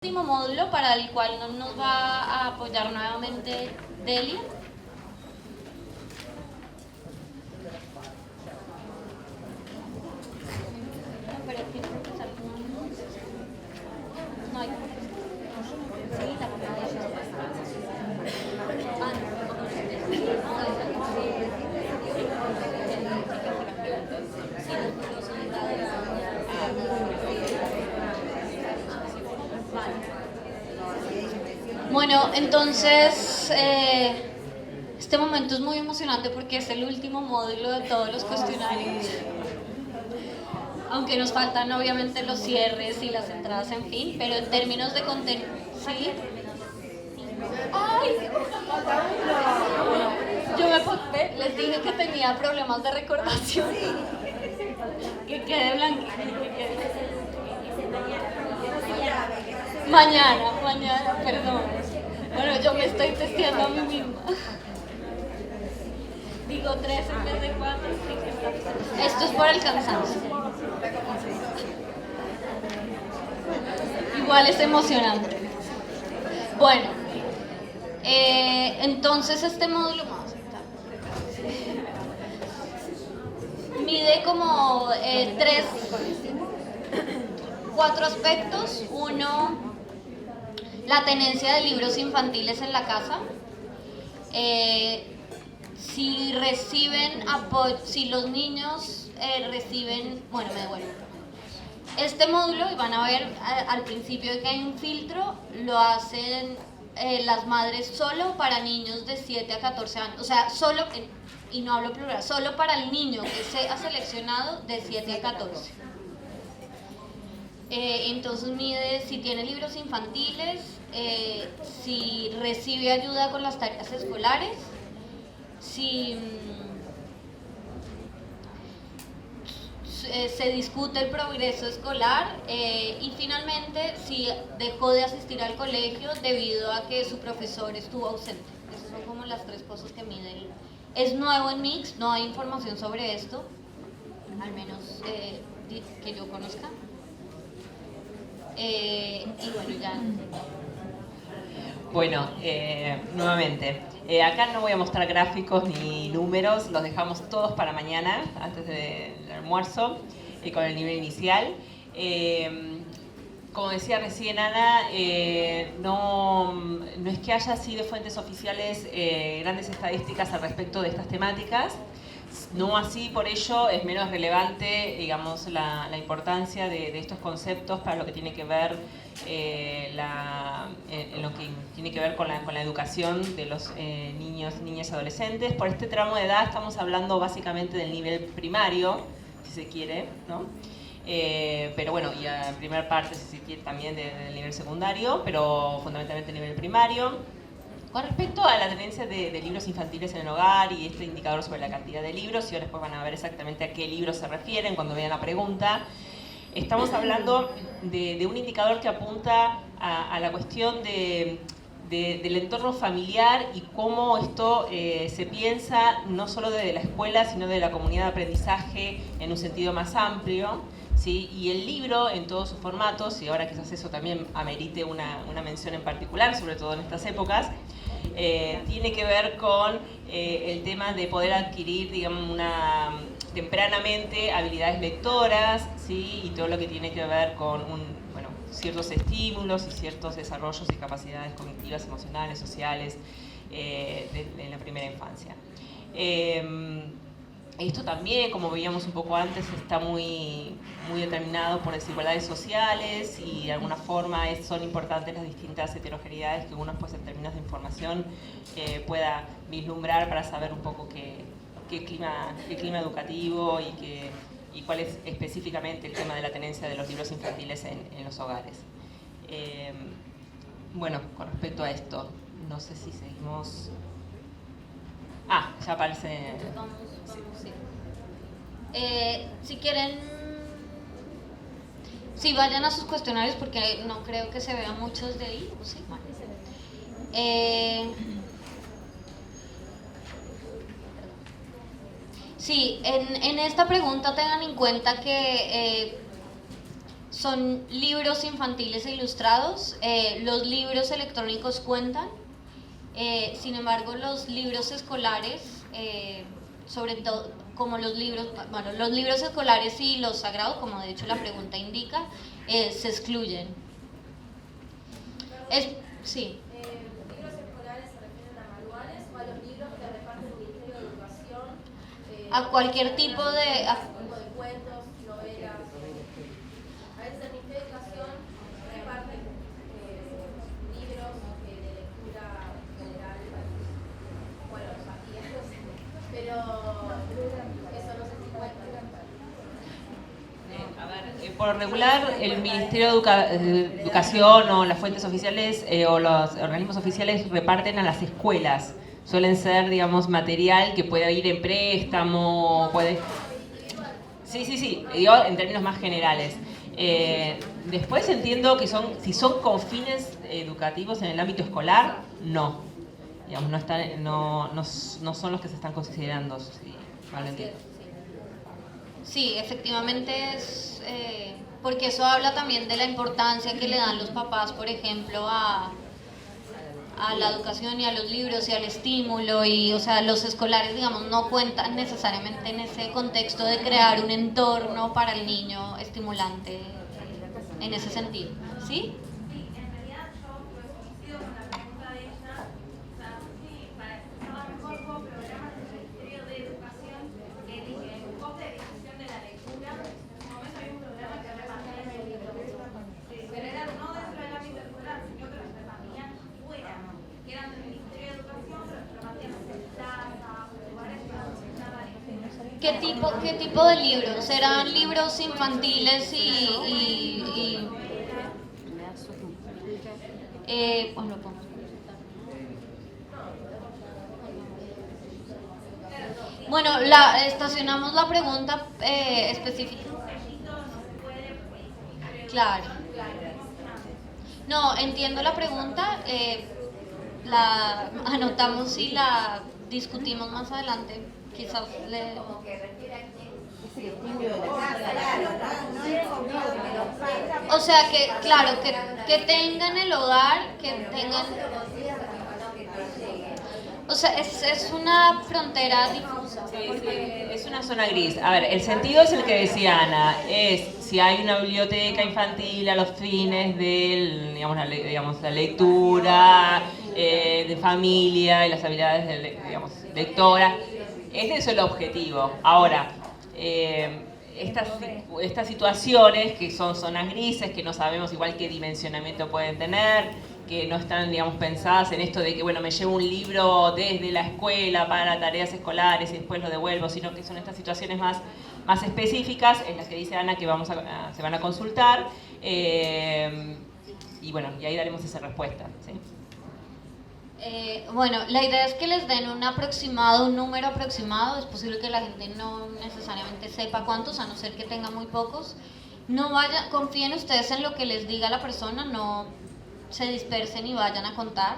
Último módulo para el cual nos va a apoyar nuevamente Delia. Bueno, entonces este momento es muy emocionante porque es el último módulo de todos los cuestionarios. Aunque nos faltan obviamente los cierres y las entradas, en fin, pero en términos de contenido, ¿sí? ¡Ay! Les dije que tenía problemas de recordación. Que quede blanco. Mañana, perdón. Bueno, yo me estoy testeando a mí misma. Digo 3 en vez de 4. Esto es por el cansancio. Igual es emocionante. Bueno, entonces este módulo mide como 4 aspectos. Uno, la tenencia de libros infantiles en la casa. Si reciben apoyo, si los niños reciben, bueno, me devuelvo. Este módulo, y van a ver al principio que hay un filtro, lo hacen las madres solo para niños de 7 a 14 años, o sea, solo, y no hablo plural, solo para el niño que se ha seleccionado de 7 a 14. Entonces mide si tiene libros infantiles, si recibe ayuda con las tareas escolares, si se discute el progreso escolar y finalmente si dejó de asistir al colegio debido a que su profesor estuvo ausente. Esas son como las 3 cosas que mide él. Es nuevo en Mix, no hay información sobre esto, al menos que yo conozca. Y bueno, ya. Bueno, nuevamente, acá no voy a mostrar gráficos ni números, los dejamos todos para mañana, antes del almuerzo, con el nivel inicial. Como decía recién Ana, no es que haya así de fuentes oficiales grandes estadísticas al respecto de estas temáticas. No así, por ello, es menos relevante, digamos, la importancia de estos conceptos para lo que tiene que ver en lo que tiene que ver con la educación de los niños, niñas y adolescentes. Por este tramo de edad estamos hablando básicamente del nivel primario, si se quiere, ¿no? Pero bueno, y en primera parte, si se quiere, también del nivel secundario, pero fundamentalmente nivel primario. Con respecto a la tenencia de libros infantiles en el hogar y este indicador sobre la cantidad de libros, y ahora después van a ver exactamente a qué libros se refieren cuando vean la pregunta, estamos hablando de un indicador que apunta a la cuestión del entorno familiar y cómo esto se piensa no solo desde la escuela, sino de la comunidad de aprendizaje en un sentido más amplio. ¿Sí? Y el libro en todos sus formatos, y ahora quizás eso también amerite una mención en particular, sobre todo en estas épocas, tiene que ver con el tema de poder adquirir, digamos, tempranamente habilidades lectoras, ¿sí? Y todo lo que tiene que ver con ciertos estímulos y ciertos desarrollos y capacidades cognitivas, emocionales, sociales en la primera infancia. Esto también, como veíamos un poco antes, está muy determinado por desigualdades sociales y de alguna forma son importantes las distintas heterogeneidades que uno pues en términos de información pueda vislumbrar para saber un poco qué clima educativo y cuál es específicamente el tema de la tenencia de los libros infantiles en los hogares. Bueno, con respecto a esto, no sé si seguimos... ya aparece... Sí. Si quieren, si vayan a sus cuestionarios porque no creo que se vean muchos de ahí. Sí, bueno. Sí, en esta pregunta tengan en cuenta que son libros infantiles e ilustrados. Los libros electrónicos cuentan. Sin embargo, los libros escolares, sobre todo como los libros escolares y los sagrados, como de hecho la pregunta indica, se excluyen. Sí. ¿Libros escolares se refieren a manuales o a los libros que reparte el Ministerio de Educación? A cualquier tipo de... Tipo de cuentos, novelas. A veces el Ministerio de Educación reparte libros de lectura general, bueno, empatía, no sé, pero eso no sé si cuenta. A ver, por regular, el Ministerio de Educación o las fuentes oficiales o los organismos oficiales reparten a las escuelas. Suelen ser, digamos, material que puede ir en préstamo, puede... Sí, digo en términos más generales. Después entiendo que si son con fines educativos en el ámbito escolar, no. Digamos, no son los que se están considerando, si mal lo entiendo. Sí, efectivamente es, porque eso habla también de la importancia que le dan los papás, por ejemplo, a la educación y a los libros y al estímulo, y o sea, los escolares, digamos, no cuentan necesariamente en ese contexto de crear un entorno para el niño estimulante en ese sentido, ¿sí? ¿Qué tipo de libros? ¿Serán libros infantiles bueno, pongo. Bueno, estacionamos la pregunta específica. Claro. No, entiendo la pregunta. La anotamos y la discutimos más adelante. Quizás le... O sea que, claro, que tengan el hogar, que tengan... O sea, es una frontera difusa. Es una zona gris. A ver, el sentido es el que decía Ana, es si hay una biblioteca infantil a los fines de la lectura, de familia y las habilidades de, lectora. Ese es el objetivo. Ahora, estas situaciones que son zonas grises, que no sabemos igual qué dimensionamiento pueden tener, que no están, pensadas en esto de que, me llevo un libro desde la escuela para tareas escolares y después lo devuelvo, sino que son estas situaciones más específicas, en las que dice Ana que se van a consultar, y ahí daremos esa respuesta, ¿sí? Bueno, la idea es que les den un número aproximado. Es posible que la gente no necesariamente sepa cuántos, a no ser que tenga muy pocos. Confíen ustedes en lo que les diga la persona, no se dispersen y vayan a contar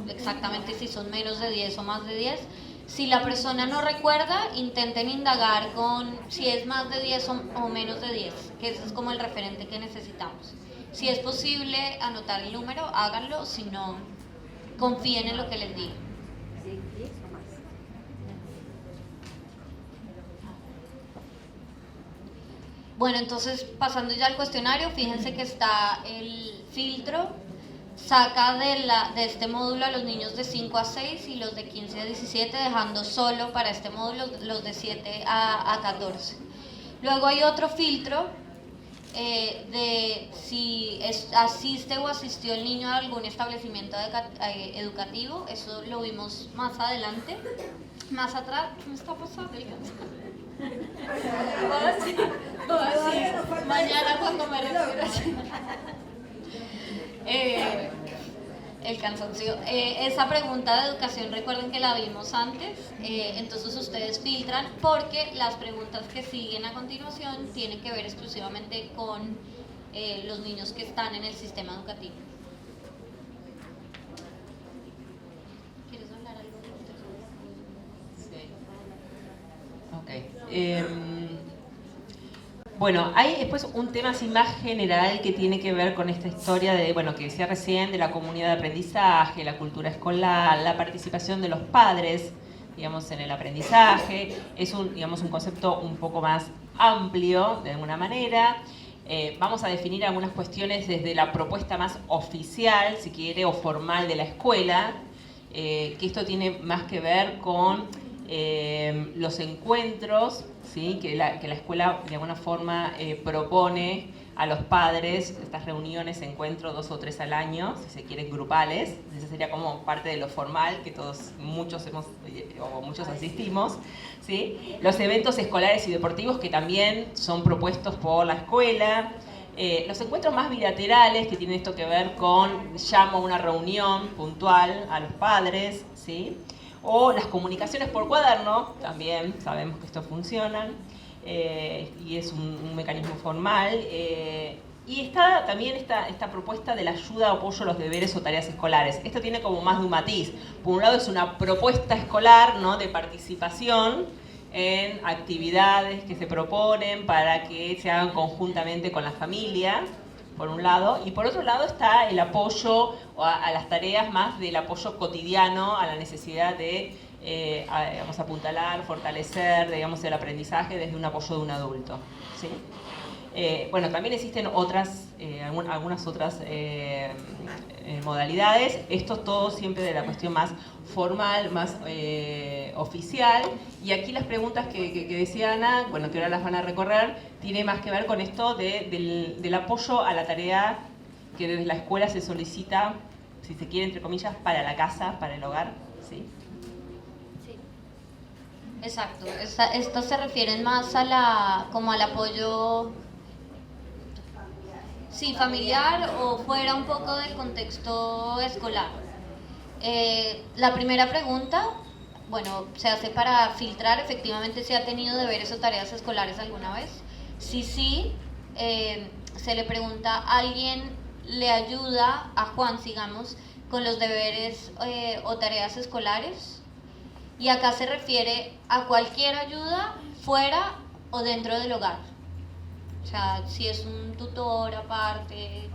exactamente si son menos de 10 o más de 10. Si la persona no recuerda, intenten indagar con si es más de 10 o menos de 10, que ese es como el referente que necesitamos. Si es posible anotar el número, háganlo, si no, confíen en lo que les diga. Bueno, entonces pasando ya al cuestionario, fíjense que está el filtro, saca de este módulo a los niños de 5 a 6 y los de 15 a 17, dejando solo para este módulo los de 7 a 14. Luego hay otro filtro de si asiste o asistió el niño a algún establecimiento educativo. Eso lo vimos más adelante. Más atrás, ¿qué me está pasando? Mañana cuando me respiración. El cansancio. Esa pregunta de educación, recuerden que la vimos antes, entonces ustedes filtran porque las preguntas que siguen a continuación tienen que ver exclusivamente con los niños que están en el sistema educativo. ¿Quieres hablar algo de esto? Sí. Ok. Bueno, hay después un tema así más general que tiene que ver con esta historia de, bueno, que decía recién, de la comunidad de aprendizaje, la cultura escolar, la participación de los padres, digamos, en el aprendizaje. Es un, digamos, un concepto un poco más amplio, de alguna manera. Vamos a definir algunas cuestiones desde la propuesta más oficial, si quiere, o formal de la escuela, que esto tiene más que ver con los encuentros, ¿sí? que la escuela de alguna forma propone a los padres, estas reuniones, encuentros 2 o 3 al año, si se quieren grupales. Eso sería como parte de lo formal que muchos asistimos, ¿sí? Los eventos escolares y deportivos que también son propuestos por la escuela. Los encuentros más bilaterales que tienen esto que ver con llamo a una reunión puntual a los padres, ¿sí? O las comunicaciones por cuaderno, también sabemos que esto funciona. Y es un mecanismo formal. Y está también esta propuesta de la ayuda o apoyo a los deberes o tareas escolares. Esto tiene como más de un matiz. Por un lado es una propuesta escolar, ¿no?, de participación en actividades que se proponen para que se hagan conjuntamente con la familia, por un lado, y por otro lado está el apoyo a las tareas más del apoyo cotidiano, a la necesidad de digamos, apuntalar, fortalecer, digamos, el aprendizaje desde un apoyo de un adulto, ¿sí? Bueno, también existen algunas otras modalidades. Esto todo siempre de la cuestión más formal, más oficial. Y aquí las preguntas que decía Ana, bueno, que ahora las van a recorrer, tiene más que ver con esto del apoyo a la tarea que desde la escuela se solicita, si se quiere, entre comillas, para la casa, para el hogar, ¿sí? Exacto, estas se refieren más como al apoyo, sí, familiar o fuera un poco del contexto escolar. La primera pregunta, bueno, se hace para filtrar efectivamente si ha tenido deberes o tareas escolares alguna vez. Si sí, se le pregunta, ¿alguien le ayuda a Juan, digamos, con los deberes o tareas escolares? Y acá se refiere a cualquier ayuda fuera o dentro del hogar. O sea, si es un tutor aparte,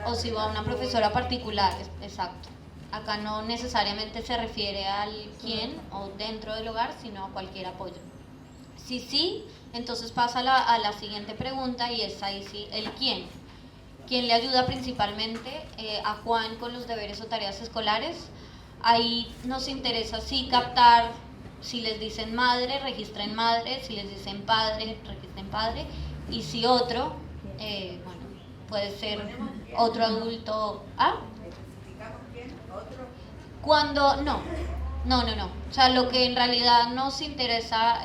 o si va a una profesora particular, exacto. Acá no necesariamente se refiere al quién o dentro del hogar, sino a cualquier apoyo. Si sí, entonces pasa a la siguiente pregunta, y es ahí sí, el quién. ¿Quién le ayuda principalmente a Juan con los deberes o tareas escolares? Ahí nos interesa sí captar, si les dicen madre, registren madre, si les dicen padre, registren padre, y si otro, bueno, puede ser otro adulto. ¿Ah? Cuando, no, o sea, lo que en realidad nos interesa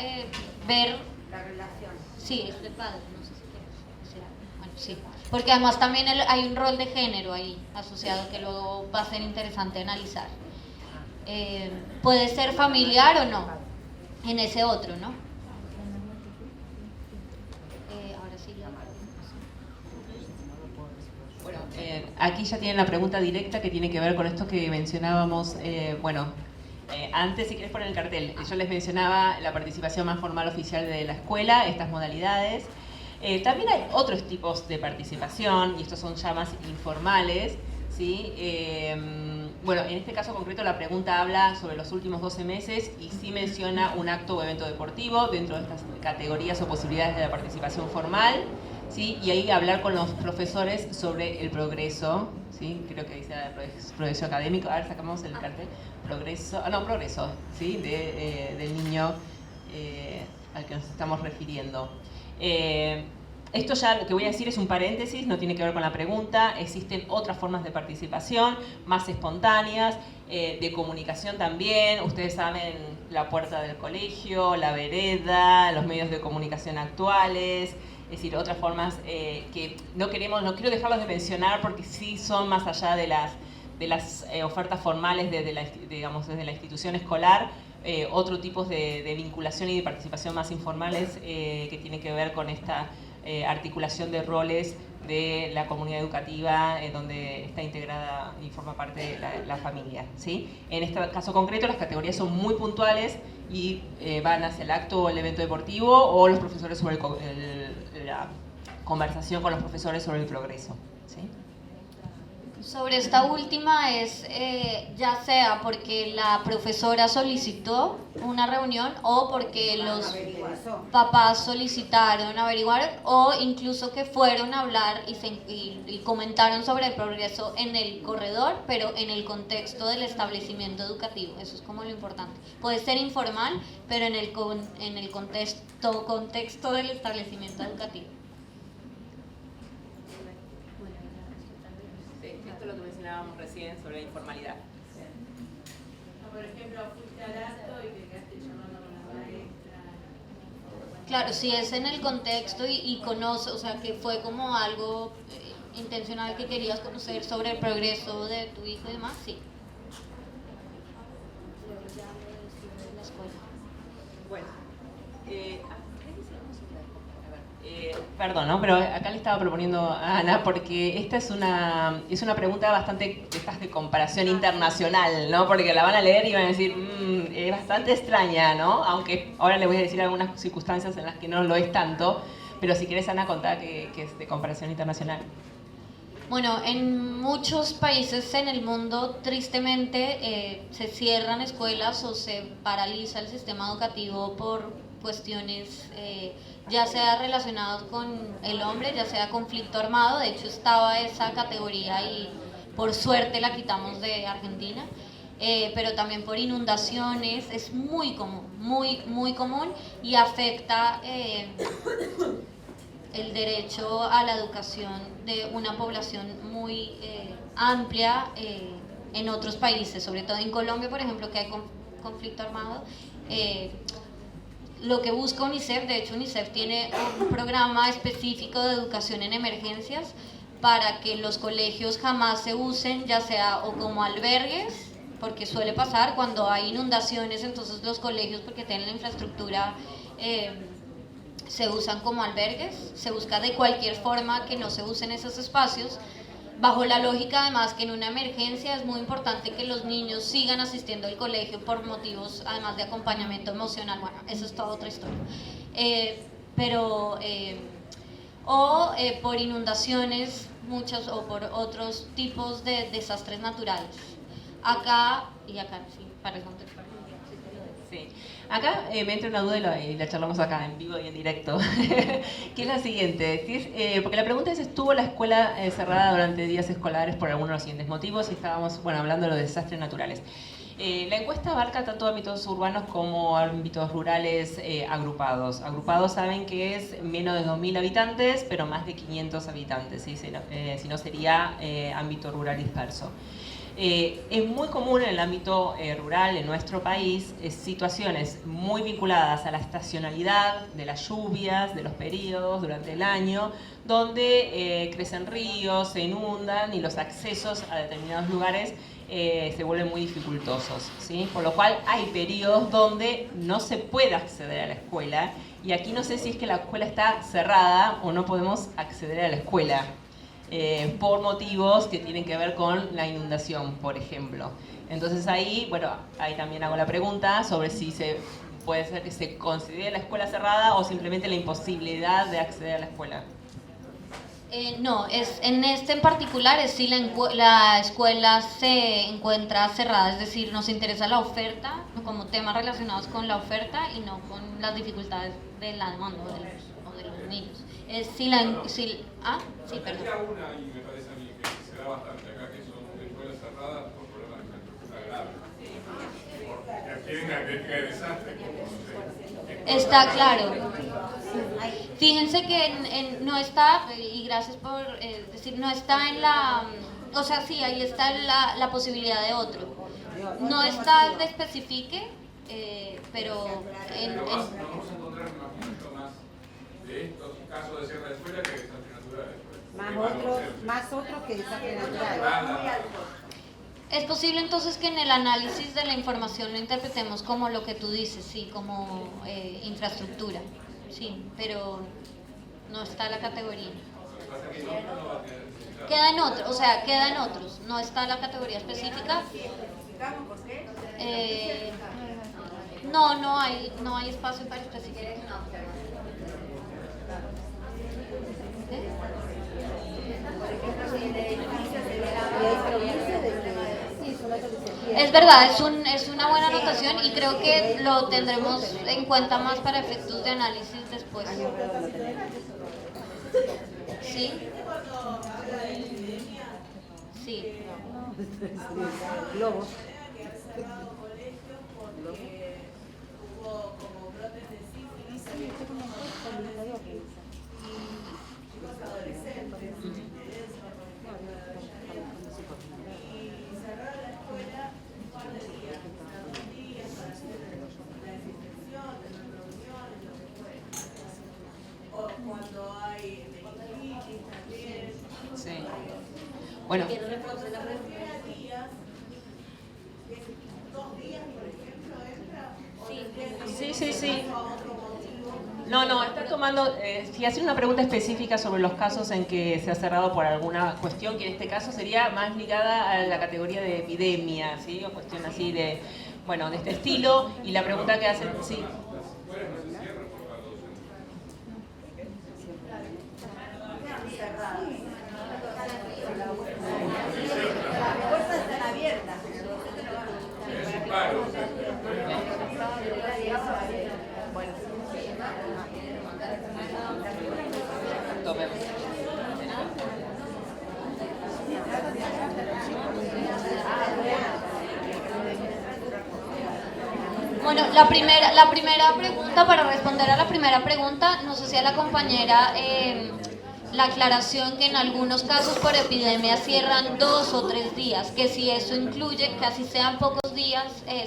ver, la relación. Sí, es de padre, no sé si quieres decir. Bueno, sí, porque además también hay un rol de género ahí asociado que luego va a ser interesante analizar. Puede ser familiar o no, en ese otro, ¿no? Ahora sí, bueno, aquí ya tienen la pregunta directa que tiene que ver con esto que mencionábamos, antes, si querés poner el cartel, yo les mencionaba la participación más formal oficial de la escuela, estas modalidades. También hay otros tipos de participación, y estos son ya más informales, ¿sí? Bueno, en este caso concreto la pregunta habla sobre los últimos 12 meses y sí menciona un acto o evento deportivo dentro de estas categorías o posibilidades de la participación formal, ¿sí? Y ahí hablar con los profesores sobre el progreso, ¿sí? Creo que dice progreso académico. A ver, sacamos el cartel. Progreso, ¿sí? Del niño al que nos estamos refiriendo. Esto ya lo que voy a decir es un paréntesis, no tiene que ver con la pregunta. Existen otras formas de participación, más espontáneas, de comunicación también. Ustedes saben, la puerta del colegio, la vereda, los medios de comunicación actuales. Es decir, otras formas que no quiero dejarlos de mencionar porque sí son más allá de las ofertas formales desde la institución escolar. Otro tipo de vinculación y de participación más informales que tiene que ver con esta articulación de roles de la comunidad educativa donde está integrada y forma parte de la familia, ¿sí? En este caso concreto las categorías son muy puntuales y van hacia el acto o el evento deportivo o los profesores sobre la conversación con los profesores sobre el progreso, ¿sí? Sobre esta última es ya sea porque la profesora solicitó una reunión o porque los papás solicitaron averiguar o incluso que fueron a hablar y comentaron sobre el progreso en el corredor, pero en el contexto del establecimiento educativo. Eso es como lo importante. Puede ser informal, pero en el contexto del establecimiento educativo. Esto es lo que mencionábamos recién sobre la informalidad. Por ejemplo, fuiste al acto y te quedaste llamando con la maestra. Claro, si es en el contexto y conoce, o sea, que fue como algo intencional que querías conocer sobre el progreso de tu hijo y demás, sí. Bueno, perdón, ¿no? Pero acá le estaba proponiendo a Ana porque esta es una pregunta bastante de comparación internacional, ¿no? Porque la van a leer y van a decir, es bastante extraña, ¿no? Aunque ahora le voy a decir algunas circunstancias en las que no lo es tanto, pero si querés, Ana, contá que es de comparación internacional. Bueno, en muchos países en el mundo, tristemente, se cierran escuelas o se paraliza el sistema educativo por cuestiones ya sea relacionados con el hombre, ya sea conflicto armado. De hecho estaba esa categoría y por suerte la quitamos de Argentina, pero también por inundaciones. Es muy común, muy común y afecta el derecho a la educación de una población muy amplia en otros países, sobre todo en Colombia, por ejemplo, que hay conflicto armado. Lo que busca UNICEF, de hecho UNICEF tiene un programa específico de educación en emergencias para que los colegios jamás se usen, ya sea o como albergues, porque suele pasar cuando hay inundaciones, entonces los colegios, porque tienen la infraestructura, se usan como albergues. Se busca de cualquier forma que no se usen esos espacios, bajo la lógica además que en una emergencia es muy importante que los niños sigan asistiendo al colegio por motivos además de acompañamiento emocional. Bueno, eso es toda otra historia. Por inundaciones, muchos, o por otros tipos de desastres naturales. Acá, sí, para el contexto. Sí. Acá me entra una duda y la charlamos acá en vivo y en directo, que es la siguiente. Porque la pregunta es, ¿estuvo la escuela cerrada durante días escolares por alguno de los siguientes motivos? Y estábamos hablando de los desastres naturales. La encuesta abarca tanto ámbitos urbanos como ámbitos rurales agrupados. Agrupados saben que es menos de 2.000 habitantes, pero más de 500 habitantes, ¿sí? Si no sería ámbito rural disperso. Es muy común en el ámbito rural en nuestro país situaciones muy vinculadas a la estacionalidad de las lluvias, de los periodos durante el año, donde crecen ríos, se inundan y los accesos a determinados lugares se vuelven muy dificultosos, ¿sí? Por lo cual hay periodos donde no se puede acceder a la escuela, y aquí no sé si es que la escuela está cerrada o no podemos acceder a la escuela. Por motivos que tienen que ver con la inundación, por ejemplo. Entonces ahí también hago la pregunta sobre si puede ser que se considere la escuela cerrada o simplemente la imposibilidad de acceder a la escuela. No, en este en particular es si la escuela se encuentra cerrada, es decir, nos interesa la oferta, como temas relacionados con la oferta y no con las dificultades de la demanda o de los niños. Sí, perdón. Había una, y me parece a mí que se da bastante acá, que son escuelas cerradas por problemas de infraestructura graves. Porque aquí hay una crítica de desastre, como no sé. Está claro. Fíjense que no está, y gracias por decir, no está en la... O sea, sí, ahí está la posibilidad de otro. No está de especifique, pero... Vamos a encontrar mucho más de estos casos de cierre de escuela que de desastres naturales. Más otros que desastres naturales. Es posible entonces que en el análisis de la información lo interpretemos como lo que tú dices, sí, como infraestructura, sí, pero no está la categoría. Lo que pasa es que no va a quedar necesitado. Queda en otros, o sea, queda en otros, no está la categoría específica. No hay espacio para especificar. Es verdad, es una buena anotación y creo que lo tendremos en cuenta más para efectos de análisis después. ¿Sí? Sí. Globos. Sí. Bueno. Sí. No, está tomando, si hace una pregunta específica sobre los casos en que se ha cerrado por alguna cuestión, que en este caso sería más ligada a la categoría de epidemia, ¿sí? O cuestión así de, bueno, de este estilo, y la pregunta que hacen, sí. Tomemos. Bueno, la primera pregunta, para responder a la primera pregunta, no sé si a la compañera la aclaración que en algunos casos por epidemia cierran 2 o 3 días, que si eso incluye, que así sean pocos días,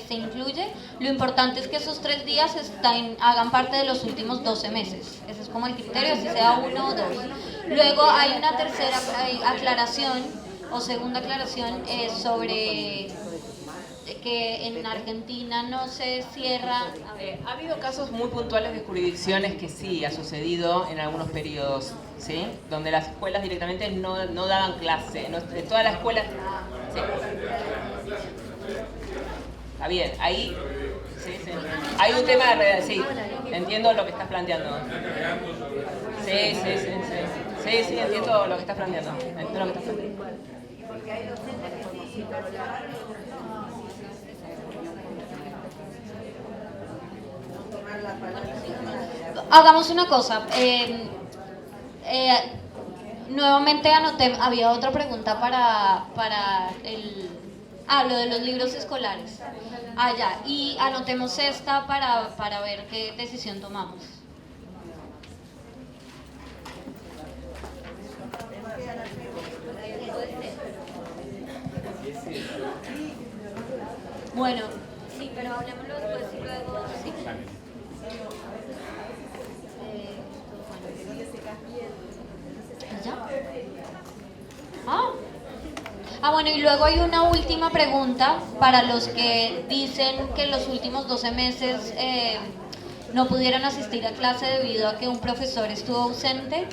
se incluye. Lo importante es que esos 3 días hagan parte de los últimos 12 meses. Ese es como el criterio, si sea 1 o 2. Luego hay una tercera aclaración, o segunda aclaración, sobre que en Argentina no se cierra. Ha habido casos muy puntuales de jurisdicciones que sí ha sucedido en algunos periodos, ¿sí? Donde las escuelas directamente no daban clase, no, de todas las escuelas. ¿Sí? Está bien, ahí sí. Hay un tema de realidad, sí. Entiendo lo que estás planteando. Sí, entiendo lo que estás planteando. Hagamos una cosa. Nuevamente anoté, había otra pregunta para lo de los libros escolares. Ya, y anotemos esta para ver qué decisión tomamos. Bueno, sí, pero hablemoslo después y luego sí. ¿Ya? Bueno, y luego hay una última pregunta para los que dicen que los últimos 12 meses no pudieron asistir a clase debido a que un profesor estuvo ausente.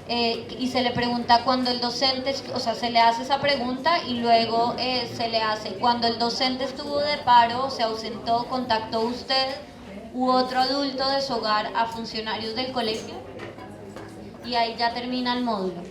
Y se le pregunta cuando el docente, o sea, se le hace esa pregunta y luego se le hace cuando el docente estuvo de paro, se ausentó, contactó usted u otro adulto de su hogar a funcionarios del colegio, y ahí ya termina el módulo.